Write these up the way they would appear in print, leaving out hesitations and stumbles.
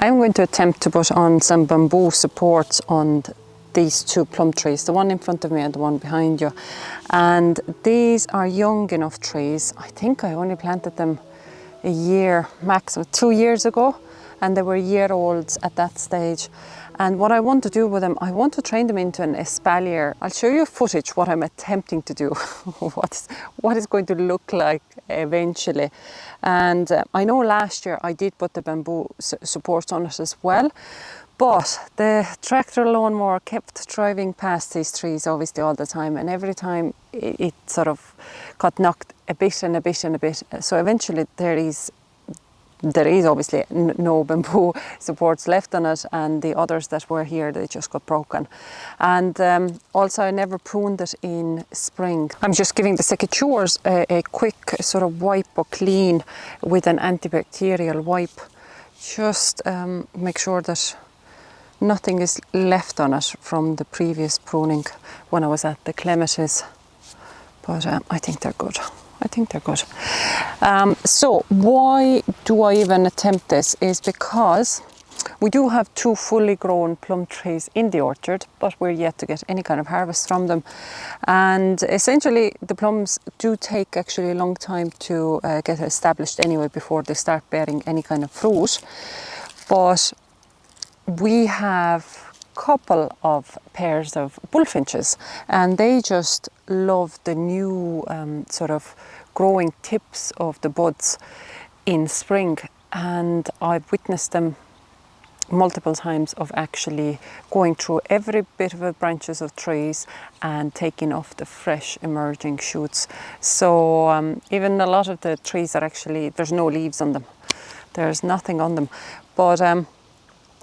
I'm going to attempt to put on some bamboo supports on these two plum trees, the one in front of me and the one behind you. And these are young enough trees. I think I only planted them a year, maximum 2 years ago, and they were year-olds at that stage. And what I want to do with them, I want to train them into an espalier. I'll show you footage what I'm attempting to do, what it's going to look like eventually. And I know last year I did put the bamboo support on it as well, but the tractor lawnmower kept driving past these trees obviously all the time, and every time it sort of got knocked a bit and a bit and a bit. So eventually there is obviously no bamboo supports left on it, and the others that were here, they just got broken. And also I never pruned it in spring. I'm just giving the secateurs a quick sort of wipe or clean with an antibacterial wipe. Just make sure that nothing is left on it from the previous pruning when I was at the clematis. But I think they're good. I think they're good. So why do I even attempt this is because we do have 2 fully grown plum trees in the orchard, but we're yet to get any kind of harvest from them. And essentially the plums do take actually a long time to get established anyway before they start bearing any kind of fruit. But we have couple of pairs of bullfinches, and they just love the new sort of growing tips of the buds in spring, and I've witnessed them multiple times of actually going through every bit of the branches of trees and taking off the fresh emerging shoots. So even a lot of the trees are actually, there's no leaves on them, there's nothing on them, but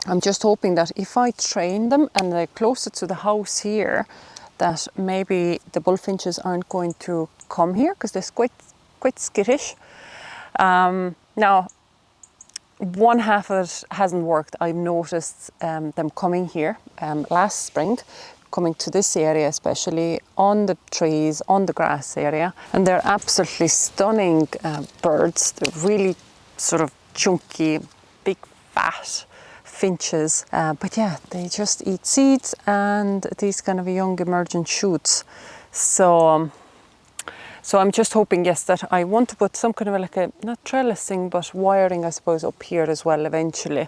I'm just hoping that if I train them and they're closer to the house here, that maybe the bullfinches aren't going to come here because they're quite skittish. Now, one half of it hasn't worked. I've noticed them coming here last spring, coming to this area especially, on the trees, on the grass area, and they're absolutely stunning birds. They're really sort of chunky, big, fat finches, but yeah, they just eat seeds and these kind of young emergent shoots. So I'm just hoping, yes, that I want to put some kind of like a, not trellising, but wiring, I suppose, up here as well eventually.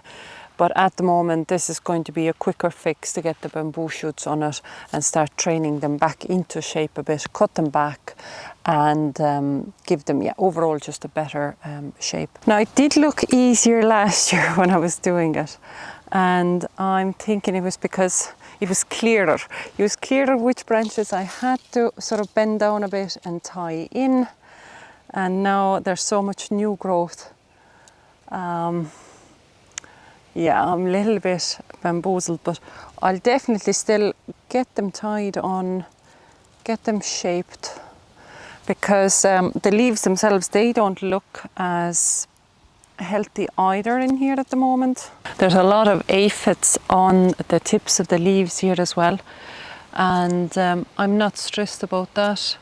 But at the moment, this is going to be a quicker fix to get the bamboo shoots on it and start training them back into shape a bit, cut them back and give them, yeah, overall just a better shape. Now, it did look easier last year when I was doing it. And I'm thinking it was because it was clearer. It was clearer which branches I had to sort of bend down a bit and tie in. And now there's so much new growth. Yeah, I'm a little bit bamboozled, but I'll definitely still get them tied on, get them shaped, because the leaves themselves, they don't look as healthy either in here at the moment. There's a lot of aphids on the tips of the leaves here as well, and I'm not stressed about that.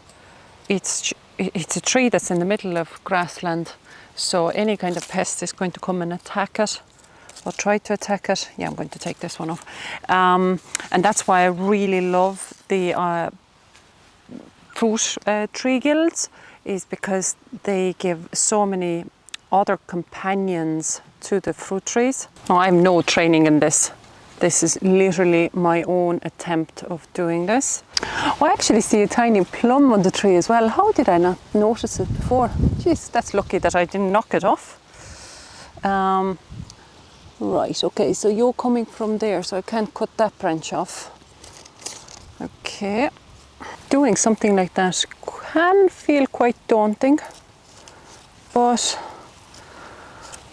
It's a tree that's in the middle of grassland, so any kind of pest is going to come and attack it. I'll try to attack it. Yeah, I'm going to take this one off. And that's why I really love the fruit tree guilds, is because they give so many other companions to the fruit trees. Now, I have no training in this. This is literally my own attempt of doing this. Oh, I actually see a tiny plum on the tree as well. How did I not notice it before? Jeez, that's lucky that I didn't knock it off. Right, okay, so you're coming from there, so I can't cut that branch off. Okay. Doing something like that can feel quite daunting, but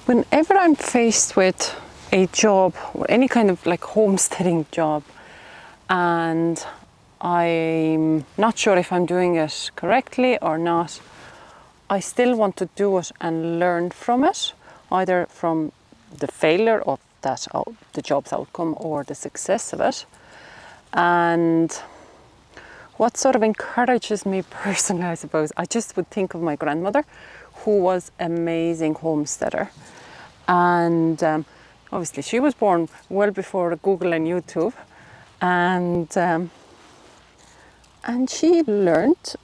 whenever I'm faced with a job or any kind of like homesteading job and I'm not sure if I'm doing it correctly or not, I still want to do it and learn from it, either from the failure of that, the job's outcome, or the success of it. And what sort of encourages me personally, I suppose, I just would think of my grandmother, who was an amazing homesteader. And obviously she was born well before Google and YouTube, and she learned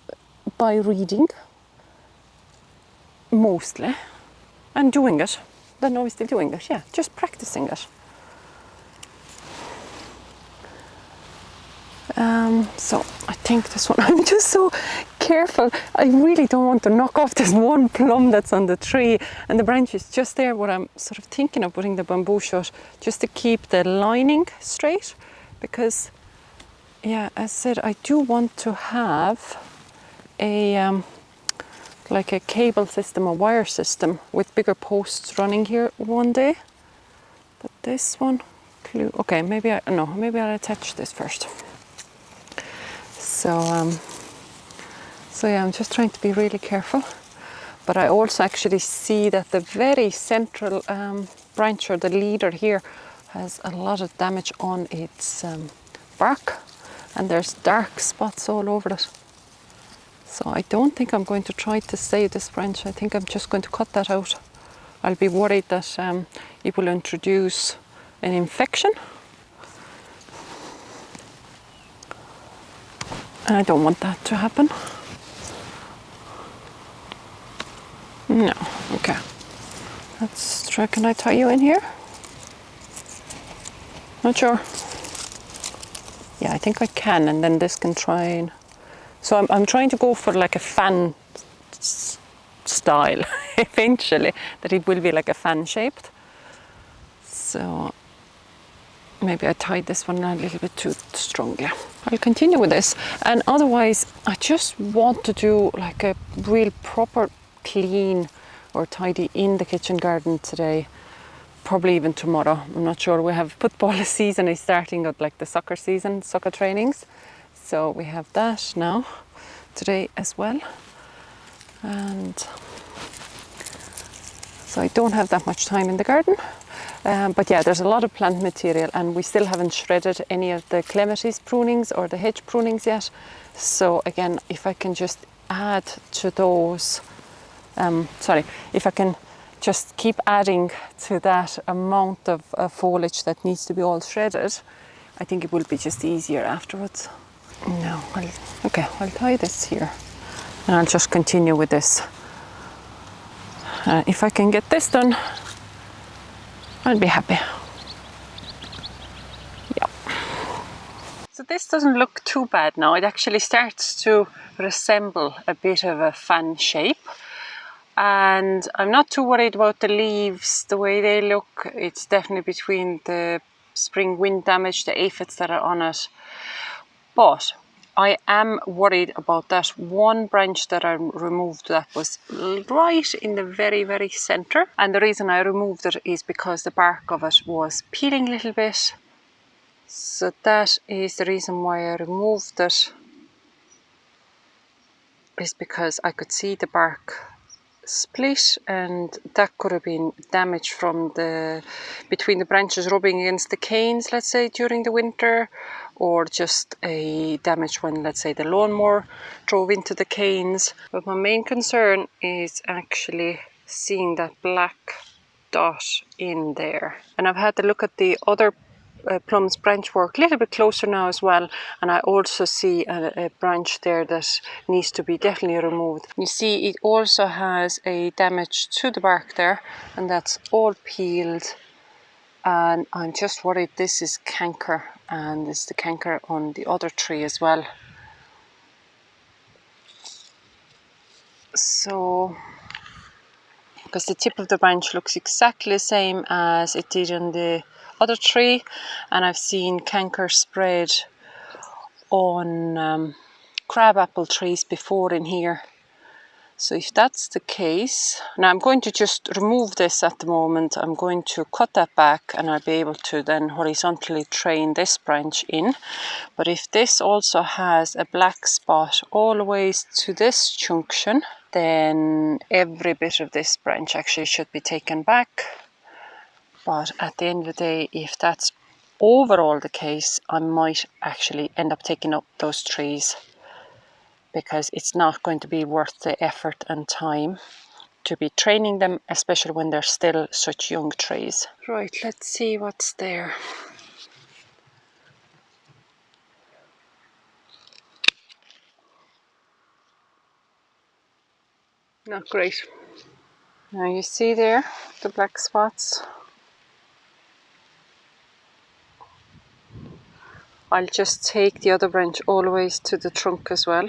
by reading mostly and doing it. Then obviously doing it, yeah, just practicing it. So I think this one, I'm just so careful. I really don't want to knock off this one plum that's on the tree, and the branch is just there. What I'm sort of thinking of putting the bamboo shut just to keep the lining straight, because yeah, as I said, I do want to have a like a cable system, a wire system with bigger posts running here one day. But this one, okay, maybe I'll attach this first. So yeah, I'm just trying to be really careful. But I also actually see that the very central branch, or the leader here, has a lot of damage on its bark, and there's dark spots all over it. So I don't think I'm going to try to save this branch. I think I'm just going to cut that out. I'll be worried that it will introduce an infection. And I don't want that to happen. No, okay. Let's try, can I tie you in here? Not sure. Yeah, I think I can, and then this can try and... So I'm trying to go for like a fan style, eventually, that it will be like a fan shaped. So maybe I tied this one a little bit too strongly. I'll continue with this, and otherwise I just want to do like a real proper clean or tidy in the kitchen garden today, probably even tomorrow. I'm not sure. We have football season is starting up, like the soccer season, soccer trainings. So we have that now today as well, and so I don't have that much time in the garden. But yeah, there's a lot of plant material, and we still haven't shredded any of the clematis prunings or the hedge prunings yet. So again, if I can just add to those, if I can just keep adding to that amount of foliage that needs to be all shredded, I think it will be just easier afterwards. No, I'll tie this here, and I'll just continue with this. If I can get this done, I'll be happy. Yeah. So this doesn't look too bad now. It actually starts to resemble a bit of a fan shape. And I'm not too worried about the leaves, the way they look. It's definitely between the spring wind damage, the aphids that are on it. But I am worried about that one branch that I removed that was right in the very, very center. And the reason I removed it is because the bark of it was peeling a little bit. So that is the reason why I removed it, is because I could see the bark split, and that could have been damage from between the branches rubbing against the canes, let's say, during the winter, or just a damage when, let's say, the lawnmower drove into the canes. But my main concern is actually seeing that black dot in there. And I've had to look at the other Plum's branch work a little bit closer now as well, and I also see a branch there that needs to be definitely removed. You see it also has a damage to the bark there, and that's all peeled, and I'm just worried this is canker, and it's the canker on the other tree as well. So, because the tip of the branch looks exactly the same as it did on the other tree, and I've seen canker spread on crabapple trees before in here. So if that's the case, now I'm going to just remove this at the moment. I'm going to cut that back, and I'll be able to then horizontally train this branch in. But if this also has a black spot all the way to this junction, then every bit of this branch actually should be taken back. But at the end of the day, if that's overall the case, I might actually end up taking up those trees, because it's not going to be worth the effort and time. to be training them, especially when they're still such young trees. Right, let's see what's there. Not great. Now you see there the black spots. I'll just take the other branch all the way to the trunk as well.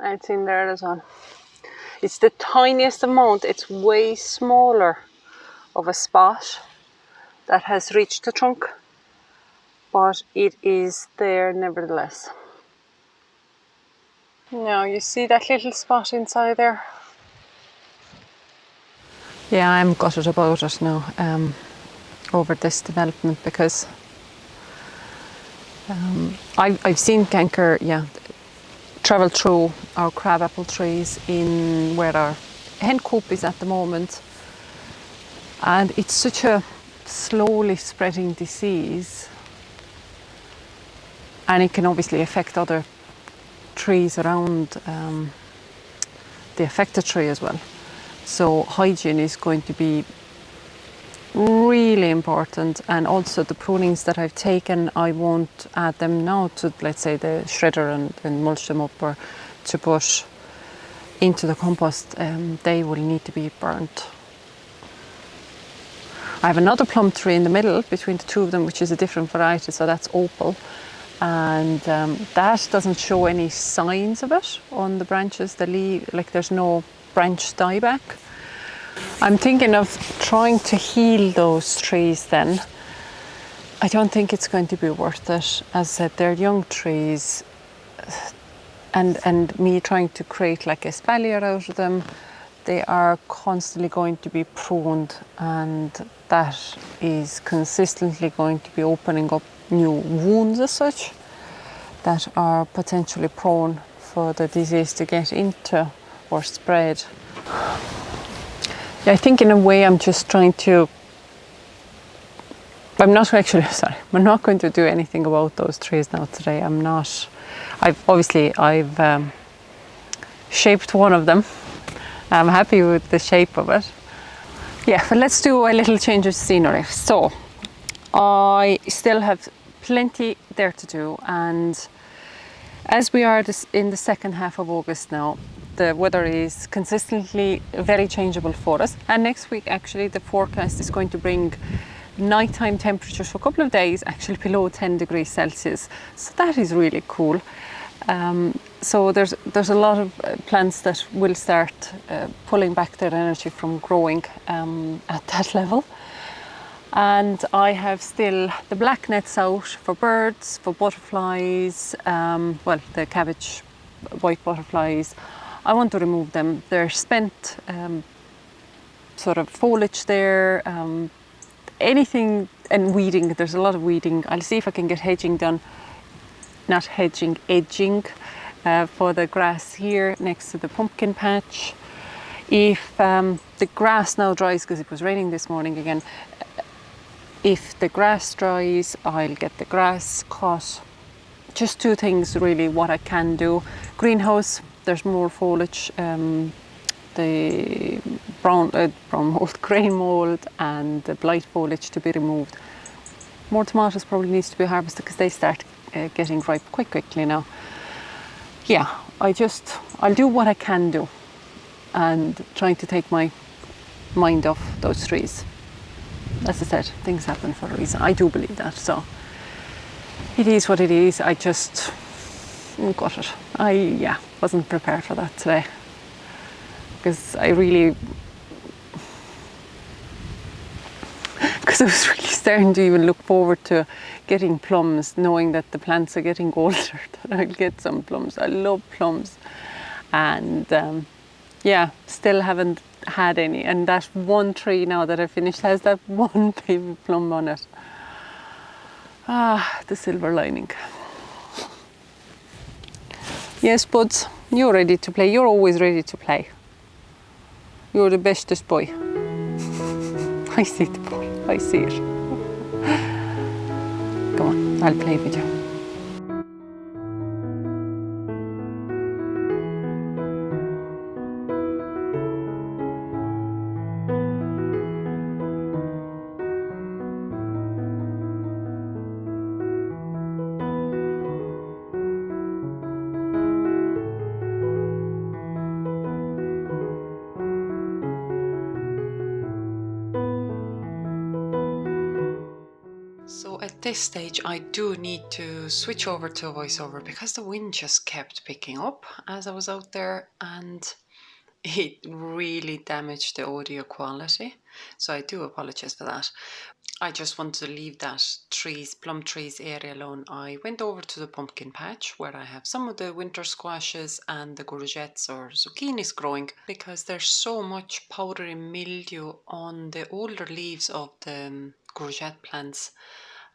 It's in there as well. It's the tiniest amount, it's way smaller of a spot that has reached the trunk, but it is there nevertheless. Now you see that little spot inside there? Yeah, I'm gutted about it now, over this development, because I've seen Canker, travel through our crabapple trees in where our hen coop is at the moment, and it's such a slowly spreading disease, and it can obviously affect other trees around the affected tree as well. So hygiene is going to be really important, and also the prunings that I've taken, I won't add them now to, let's say, the shredder and mulch them up or to put into the compost. They will need to be burnt. I have another plum tree in the middle between the two of them, which is a different variety, so that's opal, and that doesn't show any signs of it on the branches. The leaf, like there's no branch dieback. I'm thinking of trying to heal those trees then. I don't think it's going to be worth it. As I said, they're young trees, and me trying to create like Espalier out of them, they are constantly going to be pruned, and that is consistently going to be opening up new wounds as such that are potentially prone for the disease to get into or spread. I think in a way I'm just trying to, I'm not going to do anything about those trees now today. I've shaped one of them. I'm happy with the shape of it. Yeah, but let's do a little change of scenery. So I still have plenty there to do, and as we are in the second half of August now, the weather is consistently very changeable for us, and next week actually the forecast is going to bring nighttime temperatures for a couple of days actually below 10 degrees Celsius, so that is really cool. So there's a lot of plants that will start pulling back their energy from growing at that level. And I have still the black nets out for birds, for butterflies, the cabbage white butterflies. I want to remove them. They're spent sort of foliage there, anything, and weeding. There's a lot of weeding. I'll see if I can get hedging done. Not hedging, edging for the grass here next to the pumpkin patch. If the grass now dries, because it was raining this morning again, if the grass dries, I'll get the grass cut. Just two things really what I can do. Greenhouse, there's more foliage, the brown mold, grain mold, and the blight foliage to be removed. More tomatoes probably needs to be harvested because they start getting ripe quite quickly now. Yeah, I'll do what I can do, and trying to take my mind off those trees. As I said, things happen for a reason. I do believe that, so it is what it is. I just got it. I wasn't prepared for that today, because I was really starting to even look forward to getting plums, knowing that the plants are getting older, that I'll get some plums. I love plums, and still haven't had any. And that one tree now that I finished has that one baby plum on it. The silver lining. Yes, Spuds, You're ready to play. You're always ready to play. You're the bestest boy. I see the ball. I see it. Go on, I'll play with you. So at this stage I do need to switch over to a voiceover because the wind just kept picking up as I was out there, and it really damaged the audio quality. So I do apologize for that. I just wanted to leave that plum trees area alone. I went over to the pumpkin patch where I have some of the winter squashes and the courgettes or zucchinis growing, because there's so much powdery mildew on the older leaves of the courgette plants,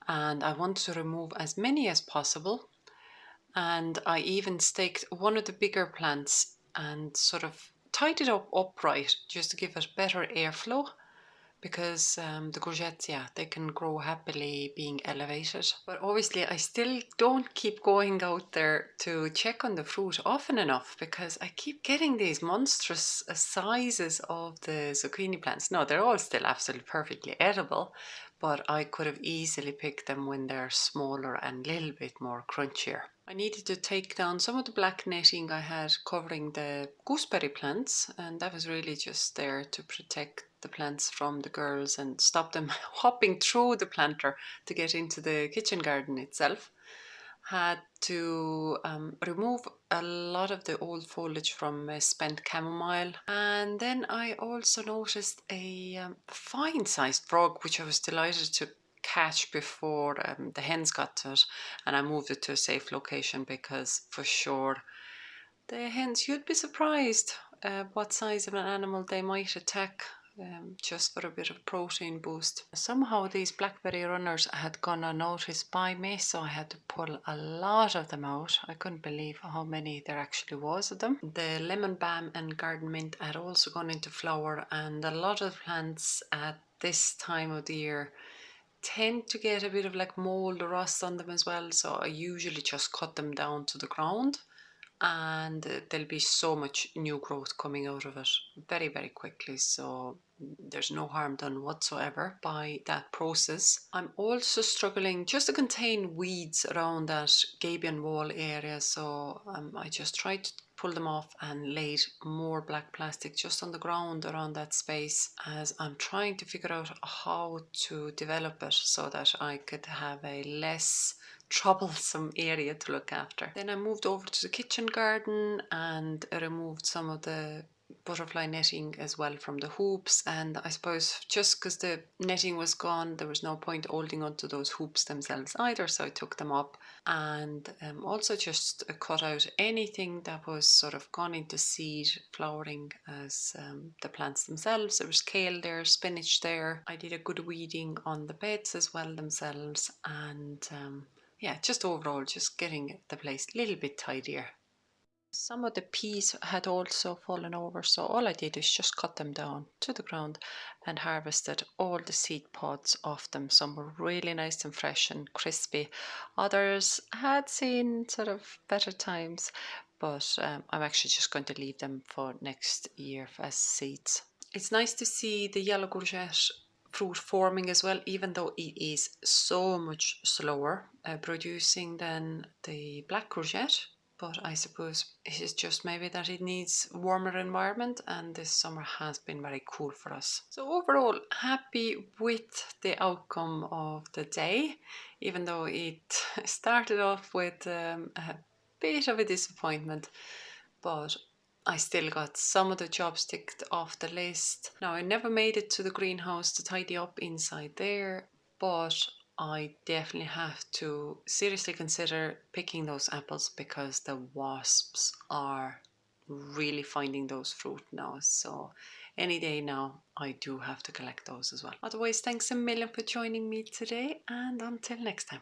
and I wanted to remove as many as possible. And I even staked one of the bigger plants and sort of tied it up upright just to give it better airflow, because the courgettes, yeah, they can grow happily being elevated. But obviously I still don't keep going out there to check on the fruit often enough, because I keep getting these monstrous sizes of the zucchini plants. No, they're all still absolutely perfectly edible, but I could have easily picked them when they're smaller and a little bit more crunchier. I needed to take down some of the black netting I had covering the gooseberry plants, and that was really just there to protect the plants from the girls and stop them hopping through the planter to get into the kitchen garden itself. Had to remove a lot of the old foliage from spent chamomile, and then I also noticed a fine sized frog which I was delighted to catch before the hens got to it, and I moved it to a safe location because for sure the hens, you'd be surprised what size of an animal they might attack, just for a bit of protein boost. Somehow these blackberry runners had gone unnoticed by me, so I had to pull a lot of them out. I couldn't believe how many there actually was of them. The lemon balm and garden mint had also gone into flower, and a lot of plants at this time of the year tend to get a bit of like mold or rust on them as well, so I usually just cut them down to the ground, and there'll be so much new growth coming out of it very, very quickly. So there's no harm done whatsoever by that process. I'm also struggling just to contain weeds around that gabion wall area, so I just tried to pull them off and laid more black plastic just on the ground around that space, as I'm trying to figure out how to develop it so that I could have a less troublesome area to look after. Then I moved over to the kitchen garden and removed some of the butterfly netting as well from the hoops, and I suppose just because the netting was gone there was no point holding onto those hoops themselves either, so I took them up, and also just cut out anything that was sort of gone into seed flowering as the plants themselves. There was kale there, spinach there. I did a good weeding on the beds as well themselves, and yeah, just overall just getting the place a little bit tidier. Some of the peas had also fallen over, so all I did is just cut them down to the ground and harvested all the seed pods off them. Some were really nice and fresh and crispy. Others had seen sort of better times, but I'm actually just going to leave them for next year as seeds. It's nice to see the yellow courgette fruit forming as well, even though it is so much slower producing than the black courgette. But I suppose it is just maybe that it needs warmer environment, and this summer has been very cool for us. So overall, happy with the outcome of the day, even though it started off with a bit of a disappointment, but I still got some of the jobs ticked off the list. Now, I never made it to the greenhouse to tidy up inside there, but I definitely have to seriously consider picking those apples because the wasps are really finding those fruit now. So any day now, I do have to collect those as well. Otherwise, thanks a million for joining me today, and until next time.